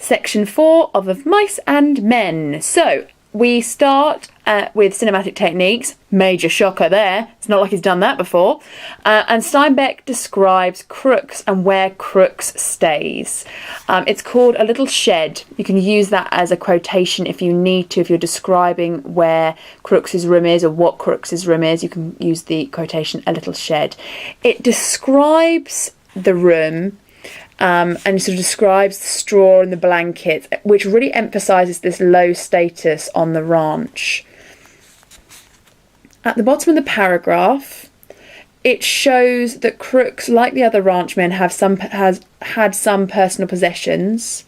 Section 4 of Mice and Men. So we start with cinematic techniques. Major shocker there. It's not like he's done that before. And Steinbeck describes Crooks and where Crooks stays. It's called A Little Shed. You can use that as a quotation if you need to. If you're describing where Crooks's room is or what Crooks's room is, you can use the quotation A Little Shed. It describes the room and sort of describes the straw and the blankets, which really emphasises this low status on the ranch. At the bottom of the paragraph, it shows that Crooks, like the other ranchmen, has had some personal possessions,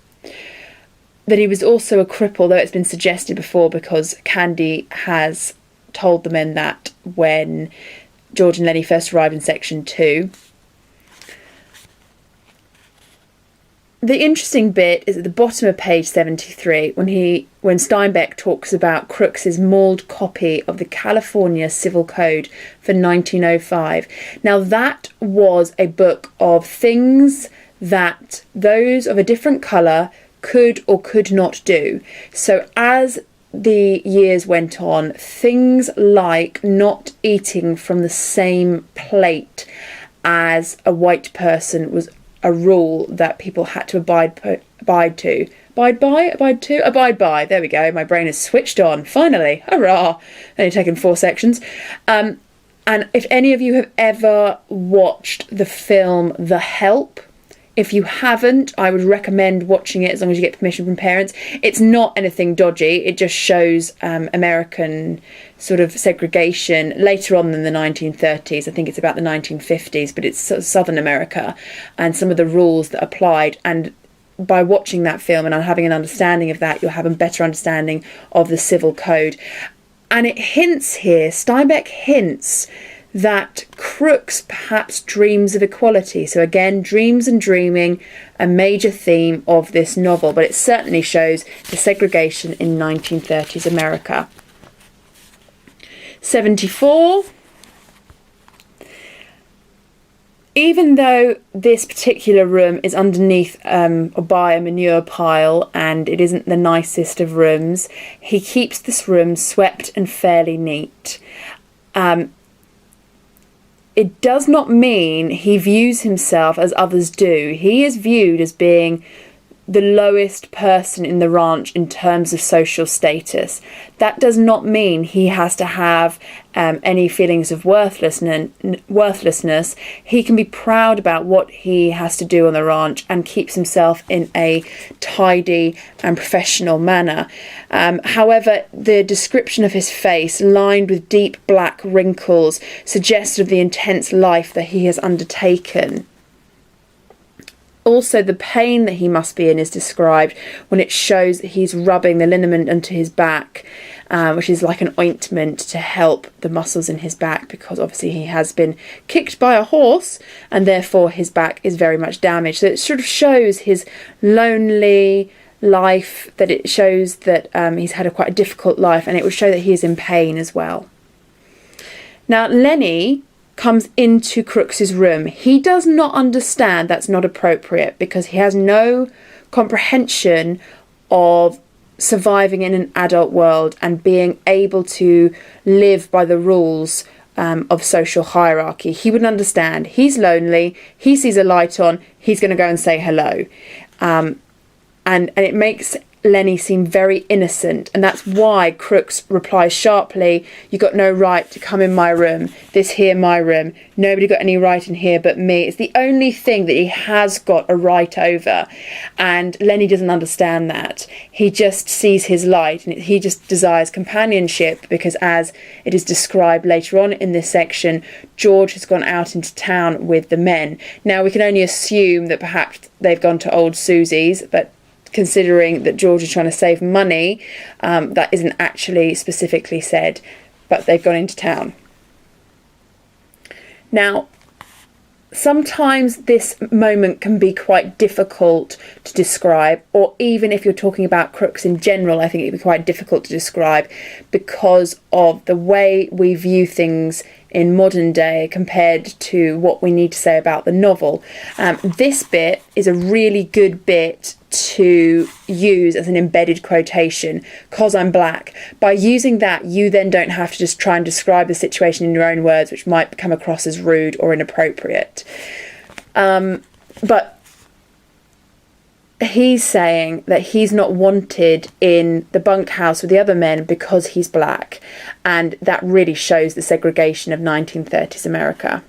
that he was also a cripple, though it's been suggested before because Candy has told the men that when George and Lenny first arrived in section 2. The interesting bit is at the bottom of page 73 when Steinbeck talks about Crooks's mauled copy of the California Civil Code for 1905. Now that was a book of things that those of a different colour could or could not do. So as the years went on, things like not eating from the same plate as a white person was a rule that people had to abide by. There we go. My brain is switched on. Finally. Hurrah. Only taken 4 sections. And if any of you have ever watched the film The Help, if you haven't, I would recommend watching it as long as you get permission from parents. It's not anything dodgy. It just shows American sort of segregation later on than the 1930s. I think it's about the 1950s, but it's sort of Southern America and some of the rules that applied. And by watching that film and having an understanding of that, you'll have a better understanding of the civil code. And it hints here, Steinbeck hints that Crooks perhaps dreams of equality. So again, dreams and dreaming, a major theme of this novel, but it certainly shows the segregation in 1930s America. 74. Even though this particular room is underneath or by a manure pile and it isn't the nicest of rooms, he keeps this room swept and fairly neat. It does not mean he views himself as others do. He is viewed as being the lowest person in the ranch in terms of social status. That does not mean he has to have any feelings of worthlessness. He can be proud about what he has to do on the ranch and keeps himself in a tidy and professional manner. However, the description of his face, lined with deep black wrinkles, suggests of the intense life that he has undertaken. Also, the pain that he must be in is described when it shows that he's rubbing the liniment onto his back, which is like an ointment to help the muscles in his back, because obviously he has been kicked by a horse and therefore his back is very much damaged. So it sort of shows his lonely life, that it shows that he's had quite a difficult life, and it would show that he is in pain as well. Now, Lenny comes into Crooks's room. He does not understand that's not appropriate because he has no comprehension of surviving in an adult world and being able to live by the rules of social hierarchy. He wouldn't understand. He's lonely. He sees a light on. He's going to go and say hello. And it makes Lenny seem very innocent, and that's why Crooks replies sharply, "You got no right to come in my room. This here my room. Nobody got any right in here but me." It's the only thing that he has got a right over, and Lenny doesn't understand that. He just sees his light, and he just desires companionship because, as it is described later on in this section, George has gone out into town with the men. Now, we can only assume that perhaps they've gone to old Susie's, but considering that George is trying to save money, that isn't actually specifically said, but they've gone into town. Now, sometimes this moment can be quite difficult to describe, or even if you're talking about Crooks in general, I think it'd be quite difficult to describe because of the way we view things in modern day compared to what we need to say about the novel. This bit is a really good bit to use as an embedded quotation, "'cause I'm black." By using that, you then don't have to just try and describe the situation in your own words, which might come across as rude or inappropriate. But he's saying that he's not wanted in the bunkhouse with the other men because he's black, and that really shows the segregation of 1930s America.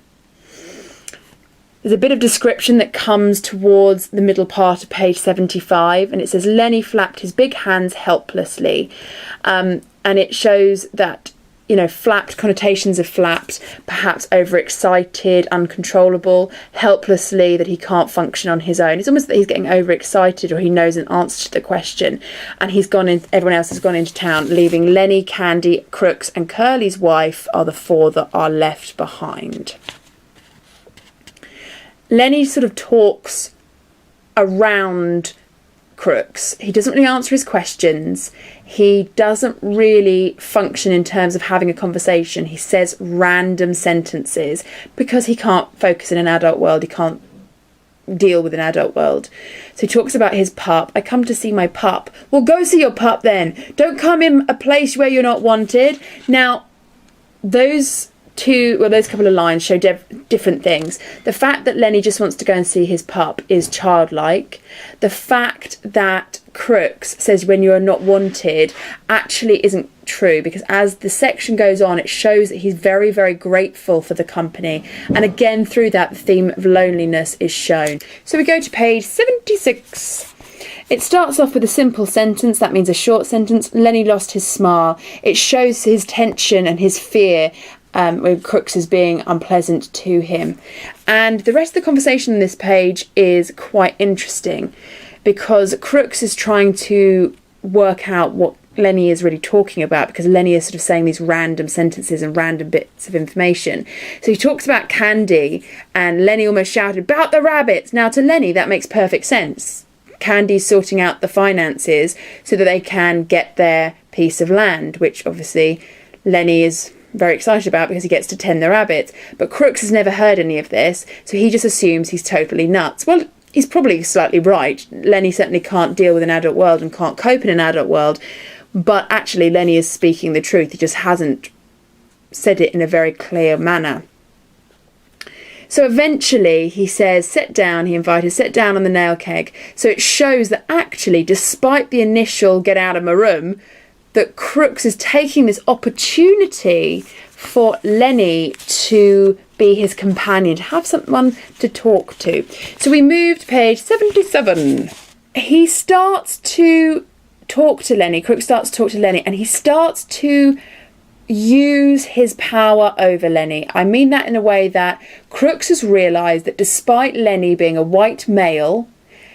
There's a bit of description that comes towards the middle part of page 75, and it says Lenny flapped his big hands helplessly, and it shows that, flapped, connotations of flapped, perhaps overexcited, uncontrollable, helplessly, that he can't function on his own. It's almost that he's getting overexcited, or he knows an answer to the question, and everyone else has gone into town, leaving Lenny, Candy, Crooks and Curly's wife are the four that are left behind. Lenny sort of talks around Crooks. He doesn't really answer his questions. He doesn't really function in terms of having a conversation. He says random sentences because he can't focus in an adult world. He can't deal with an adult world. So he talks about his pup. "I come to see my pup." Well, go see your pup then. Don't come in a place where you're not wanted. Now, those couple of lines show different things. The fact that Lenny just wants to go and see his pup is childlike. The fact that Crooks says when you're not wanted actually isn't true, because as the section goes on, it shows that he's very, very grateful for the company. And again, through that, the theme of loneliness is shown. So we go to page 76. It starts off with a simple sentence. That means a short sentence. Lenny lost his smile. It shows his tension and his fear when Crooks is being unpleasant to him. And the rest of the conversation on this page is quite interesting, because Crooks is trying to work out what Lenny is really talking about, because Lenny is sort of saying these random sentences and random bits of information. So he talks about Candy, and Lenny almost shouted, "About the rabbits!" Now to Lenny that makes perfect sense. Candy's sorting out the finances so that they can get their piece of land, which obviously Lenny is very excited about because he gets to tend the rabbits. But Crooks has never heard any of this, so he just assumes he's totally nuts. Well, he's probably slightly right. Lenny certainly can't deal with an adult world and can't cope in an adult world, but actually Lenny is speaking the truth. He just hasn't said it in a very clear manner. So eventually he says, "Sit down," he invited, "sit down on the nail keg." So it shows that actually, despite the initial "get out of my room," that Crooks is taking this opportunity for Lenny to be his companion, to have someone to talk to. So we move to page 77. He starts to talk to Lenny, Crooks starts to talk to Lenny, and he starts to use his power over Lenny. I mean that in a way that Crooks has realised that despite Lenny being a white male,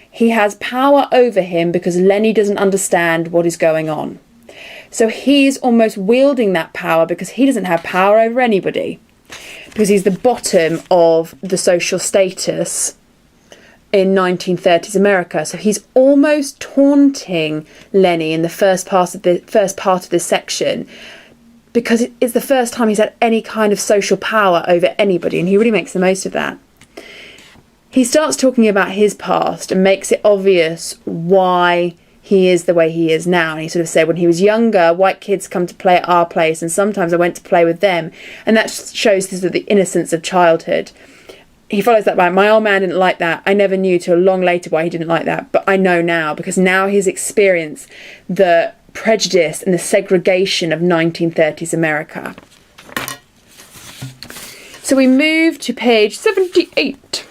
he has power over him because Lenny doesn't understand what is going on. So he's almost wielding that power because he doesn't have power over anybody, because he's the bottom of the social status in 1930s America. So he's almost taunting Lenny in the first part of this section, because it's the first time he's had any kind of social power over anybody, and he really makes the most of that. He starts talking about his past and makes it obvious why he is the way he is now. And he sort of said, when he was younger, white kids come to play at our place, and sometimes I went to play with them. And that shows the innocence of childhood. He follows that by, "My old man didn't like that. I never knew till long later why he didn't like that. But I know now, because now he's experienced the prejudice and the segregation of 1930s America." So we move to page 78.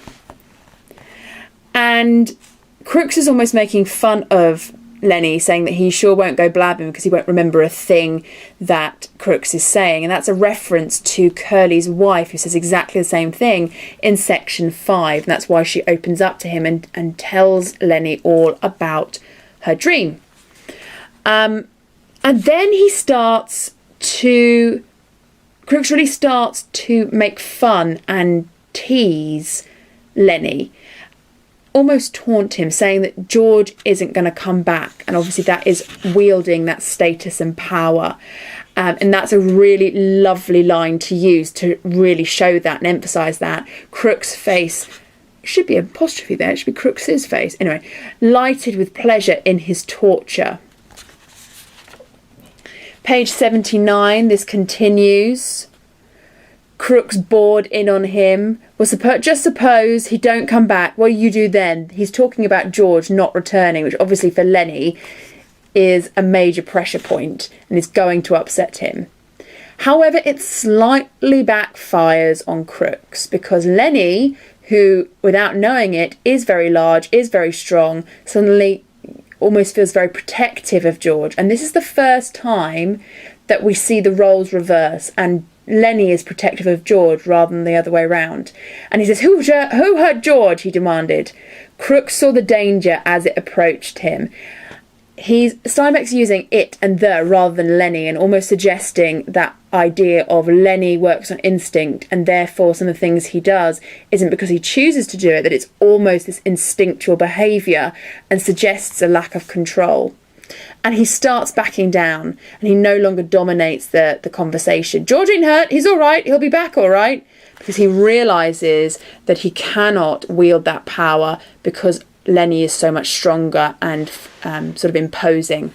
And Crooks is almost making fun of Lenny, saying that he sure won't go blabbing because he won't remember a thing that Crooks is saying. And that's a reference to Curly's wife, who says exactly the same thing in section 5. And that's why she opens up to him and tells Lenny all about her dream. And then Crooks really starts to make fun and tease Lenny, almost taunt him, saying that George isn't going to come back, and obviously that is wielding that status and power. And that's a really lovely line to use to really show that and emphasise that. Crook's face, should be an apostrophe there, it should be Crooks's face. Anyway, lighted with pleasure in his torture. Page 79, this continues. Crook's bored in on him. Well, just suppose he don't come back. What do you do then? He's talking about George not returning, which obviously for Lenny is a major pressure point and is going to upset him. However, it slightly backfires on Crooks because Lenny, who, without knowing it, is very large, is very strong, suddenly almost feels very protective of George. And this is the first time that we see the roles reverse and Lenny is protective of George rather than the other way around. And he says, who hurt George? He demanded. Crooks saw the danger as it approached him. Steinbeck's using it and the rather than Lenny, and almost suggesting that idea of Lenny works on instinct, and therefore some of the things he does isn't because he chooses to do it, that it's almost this instinctual behaviour, and suggests a lack of control. And he starts backing down, and he no longer dominates the conversation. George ain't hurt, he's all right, he'll be back all right, because he realises that he cannot wield that power because Lenny is so much stronger and sort of imposing.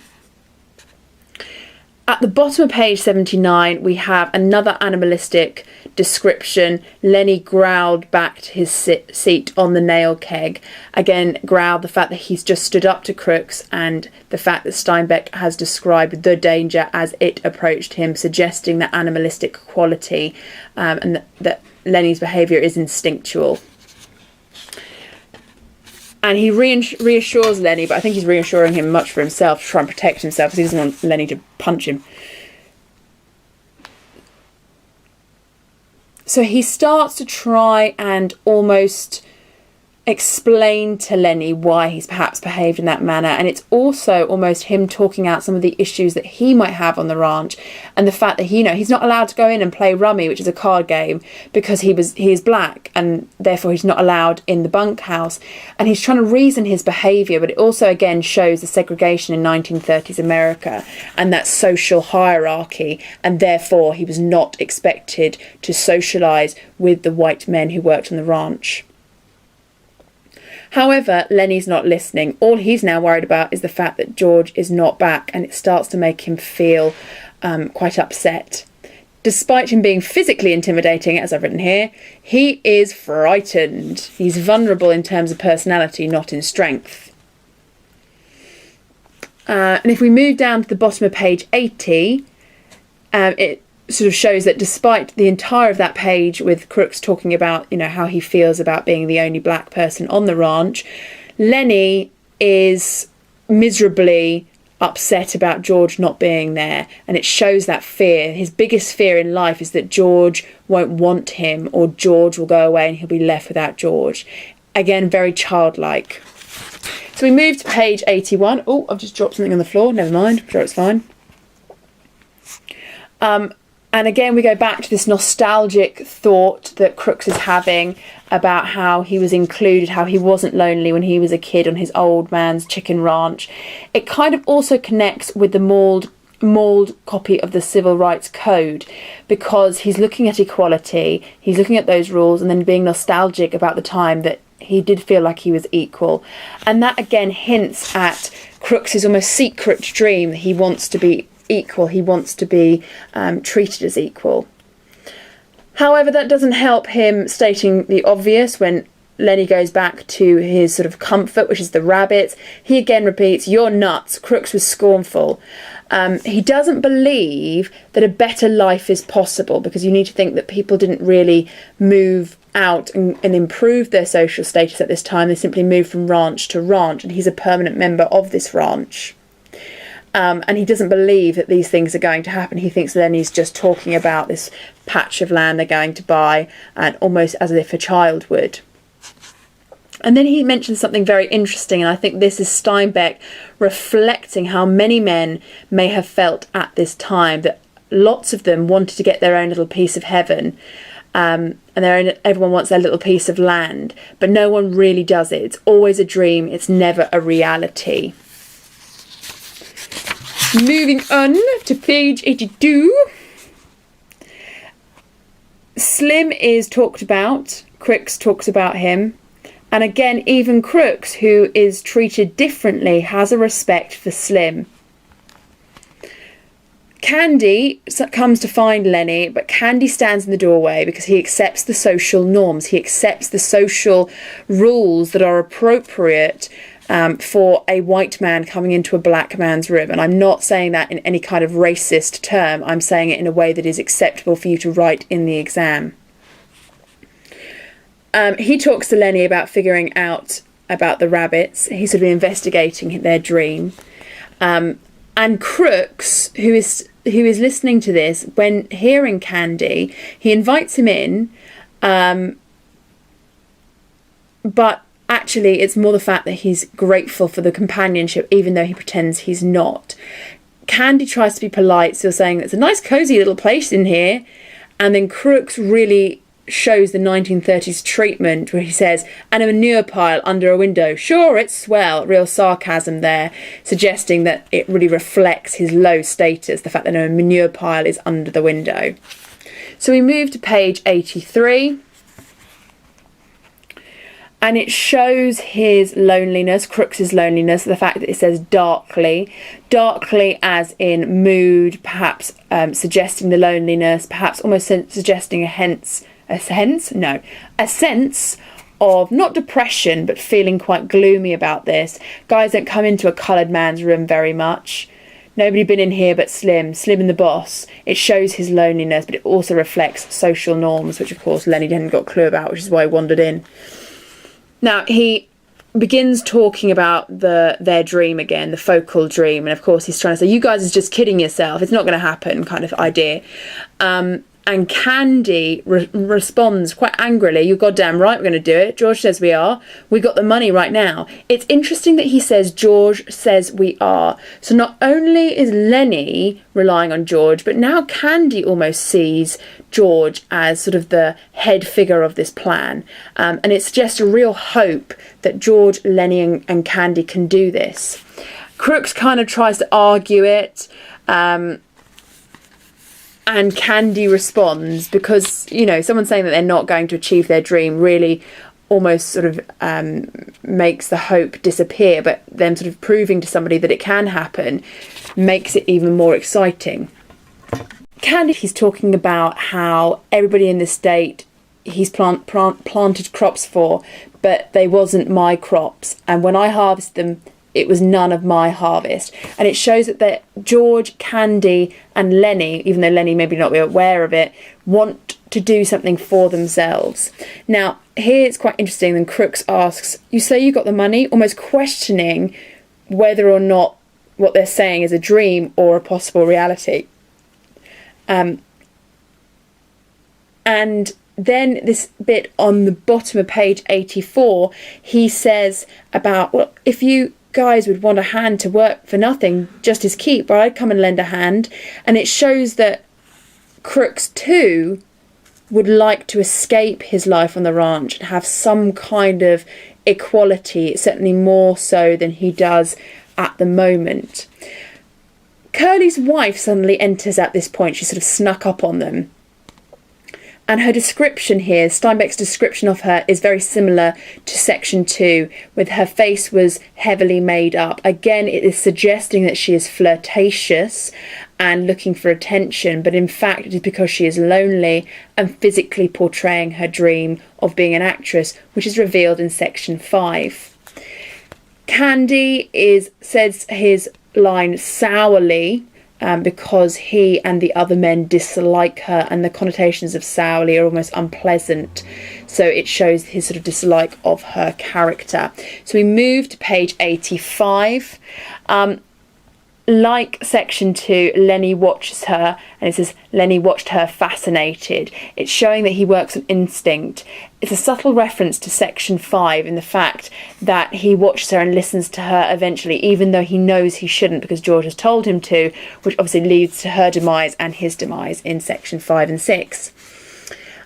At the bottom of page 79, we have another animalistic description. Lenny growled back to his seat on the nail keg. Again, growled, the fact that he's just stood up to Crooks, and the fact that Steinbeck has described the danger as it approached him, suggesting that animalistic quality and that Lenny's behaviour is instinctual. And he reassures Lenny, but I think he's reassuring him much for himself, to try and protect himself, because he doesn't want Lenny to punch him. So he starts to try and almost explain to Lenny why he's perhaps behaved in that manner, and it's also almost him talking out some of the issues that he might have on the ranch, and the fact that he's not allowed to go in and play rummy, which is a card game, because he is black, and therefore he's not allowed in the bunkhouse, and he's trying to reason his behaviour, but it also again shows the segregation in 1930s America and that social hierarchy, and therefore he was not expected to socialise with the white men who worked on the ranch. However, Lenny's not listening. All he's now worried about is the fact that George is not back, and it starts to make him feel quite upset. Despite him being physically intimidating, as I've written here, he is frightened. He's vulnerable in terms of personality, not in strength. And if we move down to the bottom of page 80, it sort of shows that despite the entire of that page with Crooks talking about, how he feels about being the only black person on the ranch, Lenny is miserably upset about George not being there, and it shows that fear. His biggest fear in life is that George won't want him, or George will go away and he'll be left without George. Again, very childlike. So we move to page 81. Oh, I've just dropped something on the floor. Never mind. I'm sure it's fine. And again, we go back to this nostalgic thought that Crooks is having about how he was included, how he wasn't lonely when he was a kid on his old man's chicken ranch. It kind of also connects with the mauled copy of the Civil Rights Code, because he's looking at equality, he's looking at those rules, and then being nostalgic about the time that he did feel like he was equal. And that again hints at Crooks's almost secret dream that he wants to be equal, he wants to be treated as equal. However, that doesn't help him stating the obvious when Lenny goes back to his sort of comfort, which is the rabbits. He again repeats, "You're nuts." Crooks was scornful. He doesn't believe that a better life is possible, because you need to think that people didn't really move out and improve their social status at this time. They simply moved from ranch to ranch, and he's a permanent member of this ranch. And he doesn't believe that these things are going to happen. He thinks Lenny's just talking about this patch of land they're going to buy, and almost as if a child would. And then he mentions something very interesting, and I think this is Steinbeck reflecting how many men may have felt at this time, that lots of them wanted to get their own little piece of heaven, and everyone wants their little piece of land, but no one really does it. It's always a dream, it's never a reality. Moving on to page 82. Slim is talked about. Crooks talks about him. And again, even Crooks, who is treated differently, has a respect for Slim. Candy comes to find Lenny, but Candy stands in the doorway because he accepts the social norms. He accepts the social rules that are appropriate for a white man coming into a black man's room. And I'm not saying that in any kind of racist term. I'm saying it in a way that is acceptable for you to write in the exam. He talks to Lenny about figuring out about the rabbits. He's sort of investigating their dream. And Crooks, who is listening to this, when hearing Candy, he invites him in, but actually it's more the fact that he's grateful for the companionship, even though he pretends he's not. Candy tries to be polite, still saying it's a nice cosy little place in here, and then Crooks really shows the 1930s treatment where he says, and a manure pile under a window, sure, it's swell. Real sarcasm there, suggesting that it really reflects his low status, the fact that a manure pile is under the window. So we move to page 83, and it shows his loneliness, Crooks's loneliness, the fact that it says darkly as in mood, perhaps suggesting the loneliness, perhaps almost suggesting a sense of not depression, but feeling quite gloomy about this. Guys don't come into a coloured man's room very much. Nobody been in here but Slim and the boss. It shows his loneliness, but it also reflects social norms, which of course Lenny hadn't got a clue about, which is why he wandered in. Now he begins talking about their dream again, the focal dream, and of course he's trying to say, you guys are just kidding yourself, it's not going to happen, kind of idea. And Candy responds quite angrily, you're goddamn right we're going to do it. George says we are. We got the money right now. It's interesting that he says George says we are. So not only is Lenny relying on George, but now Candy almost sees George as sort of the head figure of this plan. And it suggests a real hope that George, Lenny and Candy can do this. Crooks kind of tries to argue it. And Candy responds because, you know, someone saying that they're not going to achieve their dream really almost sort of makes the hope disappear, but them sort of proving to somebody that it can happen makes it even more exciting. Candy, he's talking about how everybody in the state he's planted crops for, but they wasn't my crops, and when I harvested them, it was none of my harvest. And it shows that George, Candy and Lenny, even though Lenny maybe not be aware of it, want to do something for themselves. Now, here it's quite interesting. Then Crooks asks, you say you got the money? Almost questioning whether or not what they're saying is a dream or a possible reality. And then this bit on the bottom of page 84, he says about, well, if you guys would want a hand to work for nothing, just as keep, or I'd come and lend a hand. And it shows that Crooks too would like to escape his life on the ranch and have some kind of equality, certainly more so than he does at the moment. Curly's wife suddenly enters at this point. She sort of snuck up on them. And her description here, Steinbeck's description of her, is very similar to section 2, with her face was heavily made up. Again, it is suggesting that she is flirtatious and looking for attention, but in fact it is because she is lonely and physically portraying her dream of being an actress, which is revealed in section 5. Candy says his line sourly, because he and the other men dislike her, and the connotations of sourly are almost unpleasant, so it shows his sort of dislike of her character. So we move to page 85. Like section 2, Lenny watches her, and it says Lenny watched her fascinated. It's showing that he works on instinct. It's a subtle reference to section 5 in the fact that he watches her and listens to her eventually, even though he knows he shouldn't because George has told him to, which obviously leads to her demise and his demise in section 5 and 6.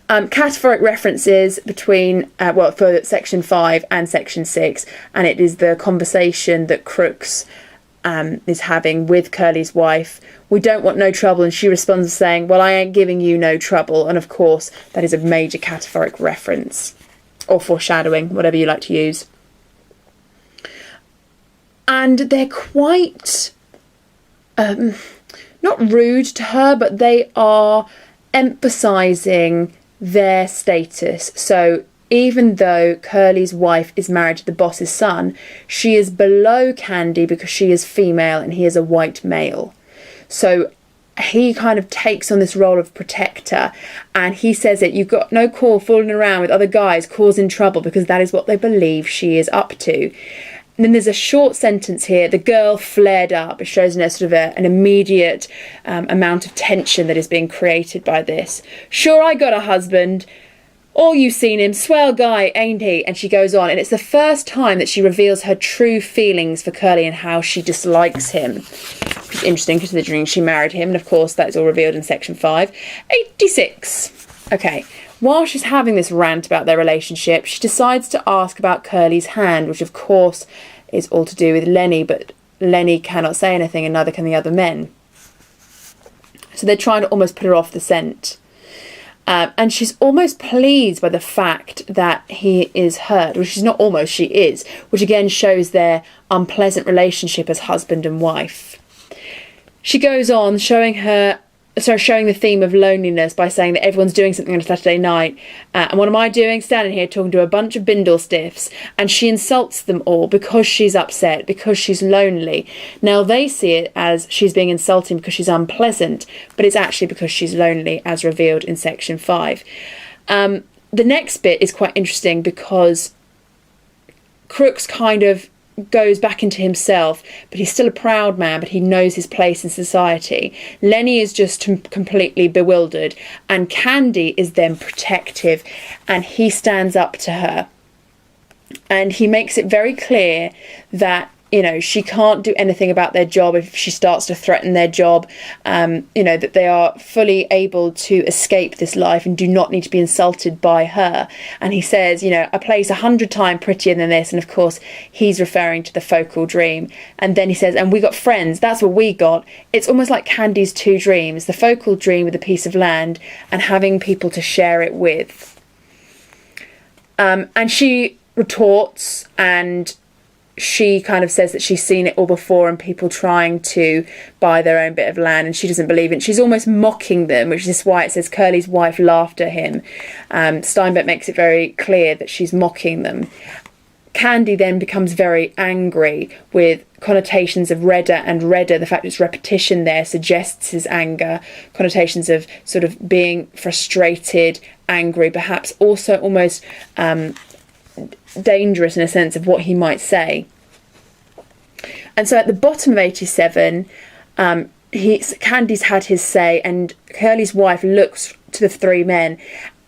Cataphoric references between, for section 5 and section 6, and it is the conversation that Crooks is having with Curly's wife. We don't want no trouble. And she responds saying, well, I ain't giving you no trouble. And of course, that is a major cataphoric reference, or foreshadowing, whatever you like to use. And they're quite, not rude to her, but they are emphasising their status. So even though Curly's wife is married to the boss's son, she is below Candy because she is female and he is a white male. So he kind of takes on this role of protector, and he says that you've got no call fooling around with other guys causing trouble, because that is what they believe she is up to. And then there's a short sentence here. The girl flared up. It shows sort of an immediate amount of tension that is being created by this. Sure, I got a husband. All you seen him, swell guy, ain't he? And she goes on, and it's the first time that she reveals her true feelings for Curly and how she dislikes him. Which is interesting considering she married him, and of course that is all revealed in section 5. 86. Okay, while she's having this rant about their relationship, she decides to ask about Curly's hand, which of course is all to do with Lenny, but Lenny cannot say anything and neither can the other men. So they're trying to almost put her off the scent. And she's almost pleased by the fact that he is hurt, which is not almost, she is, which again shows their unpleasant relationship as husband and wife. She goes on showing the theme of loneliness by saying that everyone's doing something on a Saturday night. And what am I doing? Standing here talking to a bunch of bindle stiffs. And she insults them all because she's upset, because she's lonely. Now they see it as she's being insulting because she's unpleasant, but it's actually because she's lonely, as revealed in section 5. The next bit is quite interesting because Crooks kind of goes back into himself, but he's still a proud man, but he knows his place in society. Lenny is just completely bewildered, and Candy is then protective, and he stands up to her, and he makes it very clear that, you know, she can't do anything about their job if she starts to threaten their job, you know, that they are fully able to escape this life and do not need to be insulted by her. And he says, you know, a place 100 times prettier than this. And of course, he's referring to the focal dream. And then he says, and we got friends. That's what we got. It's almost like Candy's two dreams, the focal dream with a piece of land and having people to share it with. And she retorts, and she kind of says that she's seen it all before, and people trying to buy their own bit of land, and she doesn't believe it. She's almost mocking them, which is why it says Curly's wife laughed at him. Steinbeck makes it very clear that she's mocking them. Candy then becomes very angry, with connotations of redder and redder. The fact it's repetition there suggests his anger, connotations of sort of being frustrated, angry, perhaps also almost dangerous in a sense of what he might say. And so at the bottom of 87, Candy's had his say, and Curly's wife looks to the three men,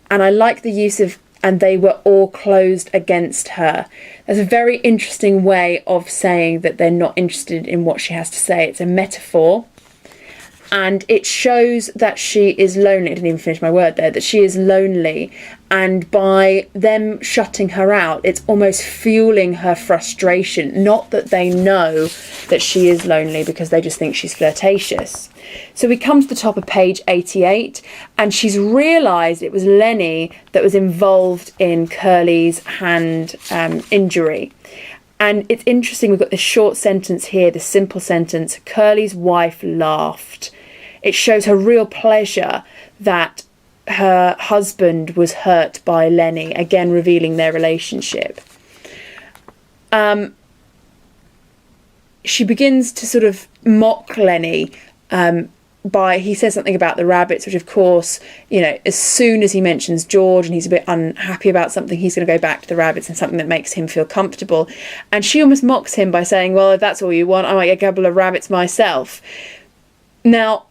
and I like the use of "and they were all closed against her." There's a very interesting way of saying that they're not interested in what she has to say. It's a metaphor, and it shows that she is lonely. I didn't even finish my word there, that she is lonely. And by them shutting her out, it's almost fueling her frustration. Not that they know that she is lonely, because they just think she's flirtatious. So we come to the top of page 88, and she's realised it was Lenny that was involved in Curly's hand injury. And it's interesting, we've got this short sentence here, the simple sentence, Curly's wife laughed. It shows her real pleasure that her husband was hurt by Lenny, again revealing their relationship. She begins to sort of mock Lenny he says something about the rabbits, which of course, you know, as soon as he mentions George and he's a bit unhappy about something, he's going to go back to the rabbits and something that makes him feel comfortable. And she almost mocks him by saying, well, if that's all you want, I might get a couple of rabbits myself. Now,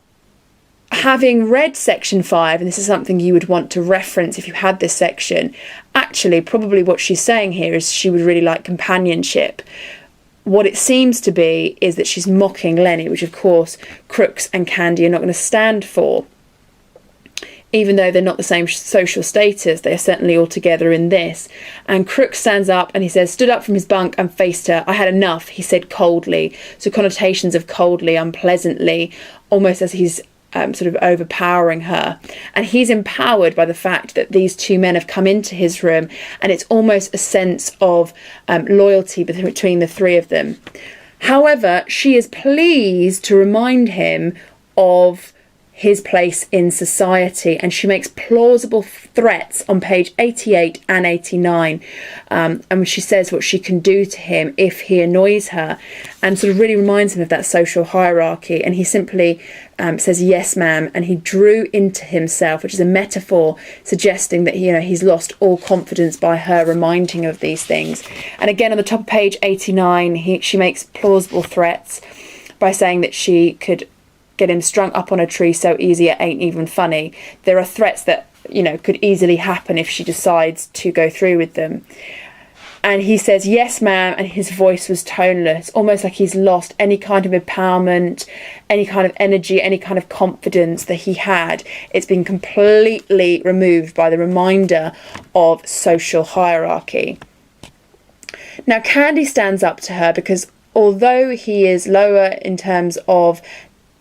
having read section 5, and this is something you would want to reference if you had this section, actually probably what she's saying here is she would really like companionship. What it seems to be is that she's mocking Lenny, which of course Crooks and Candy are not going to stand for. even though they're not the same social status, they are certainly all together in this. And Crooks stands up and he says, stood up from his bunk and faced her. I had enough, he said coldly. So connotations of coldly, unpleasantly, almost as he's sort of overpowering her. And he's empowered by the fact that these two men have come into his room, and it's almost a sense of loyalty between the three of them. However, she is pleased to remind him of his place in society, and she makes plausible threats on page 88 and 89, and she says what she can do to him if he annoys her, and sort of really reminds him of that social hierarchy. And he simply says, yes ma'am, and he drew into himself, which is a metaphor suggesting that he's lost all confidence by her reminding him of these things. And again, on the top of page 89, she makes plausible threats by saying that she could get him strung up on a tree so easy it ain't even funny. There are threats that could easily happen if she decides to go through with them. And he says, yes ma'am, and his voice was toneless, almost like he's lost any kind of empowerment, any kind of energy, any kind of confidence that he had. It's been completely removed by the reminder of social hierarchy. Now Candy stands up to her because although he is lower in terms of,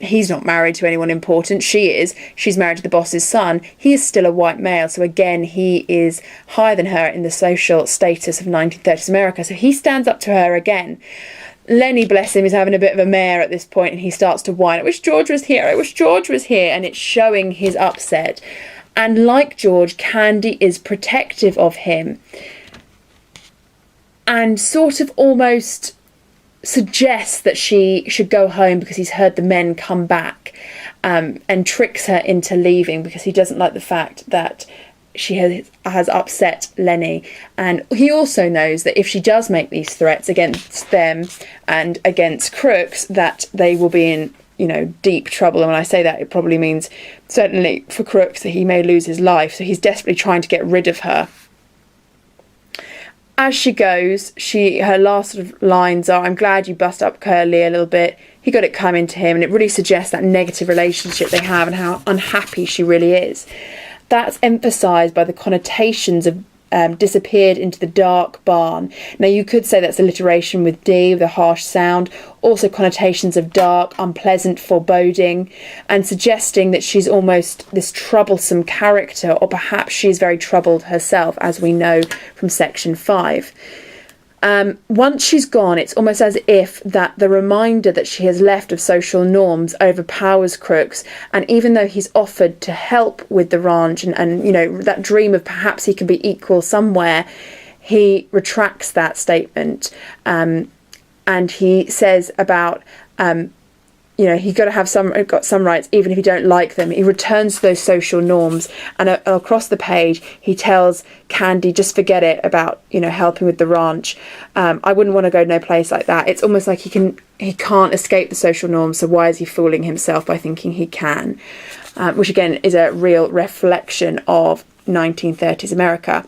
he's not married to anyone important, she's married to the boss's son, he is still a white male. So again, he is higher than her in the social status of 1930s America. So he stands up to her again. Lenny, bless him, is having a bit of a mare at this point, and he starts to whine, I wish George was here, I wish George was here, and it's showing his upset. And like George, Candy is protective of him and sort of almost suggests that she should go home because he's heard the men come back, and tricks her into leaving because he doesn't like the fact that she has upset Lenny. And he also knows that if she does make these threats against them and against Crooks, that they will be in deep trouble. And when I say that, it probably means certainly for Crooks that he may lose his life. So he's desperately trying to get rid of her. As she goes, her last sort of lines are, I'm glad you bust up Curly a little bit. He got it coming to him. And it really suggests that negative relationship they have and how unhappy she really is. That's emphasised by the connotations of disappeared into the dark barn. Now you could say that's alliteration with D, the harsh sound, also connotations of dark, unpleasant, foreboding, and suggesting that she's almost this troublesome character, or perhaps she's very troubled herself, as we know from section 5. Once she's gone, it's almost as if that the reminder that she has left of social norms overpowers Crooks, and even though he's offered to help with the ranch and that dream of perhaps he can be equal somewhere, he retracts that statement, and he says about he's got some rights even if you don't like them. He returns to those social norms, and across the page he tells Candy, just forget it about helping with the ranch. I wouldn't want to go no place like that. It's almost like he can't escape the social norms, so why is he fooling himself by thinking he can? Which again is a real reflection of 1930s America.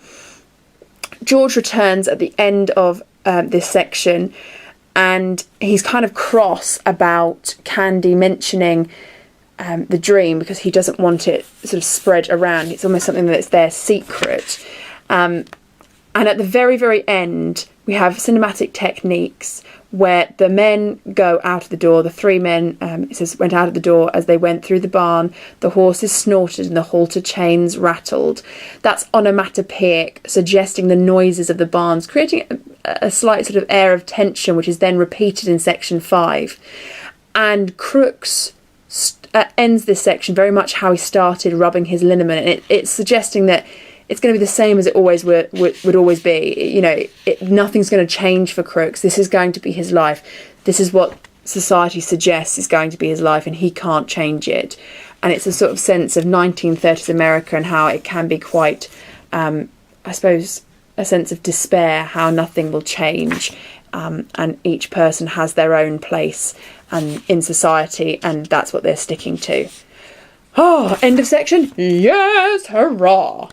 George returns at the end of this section, and he's kind of cross about Candy mentioning the dream because he doesn't want it sort of spread around. It's almost something that's their secret. And at the very, very end, we have cinematic techniques where the men go out of the door. The three men, it says, went out of the door as they went through the barn. The horses snorted and the halter chains rattled. That's onomatopoeic, suggesting the noises of the barns, creating a slight sort of air of tension, which is then repeated in section 5. And Crooks ends this section very much how he started, rubbing his liniment. And it's suggesting that it's going to be the same as it always would always be. Nothing's going to change for Crooks. This is going to be his life. This is what society suggests is going to be his life, and he can't change it. And it's a sort of sense of 1930s America and how it can be quite, I suppose, a sense of despair, how nothing will change, and each person has their own place in society, and that's what they're sticking to. Oh, end of section? Yes, hurrah!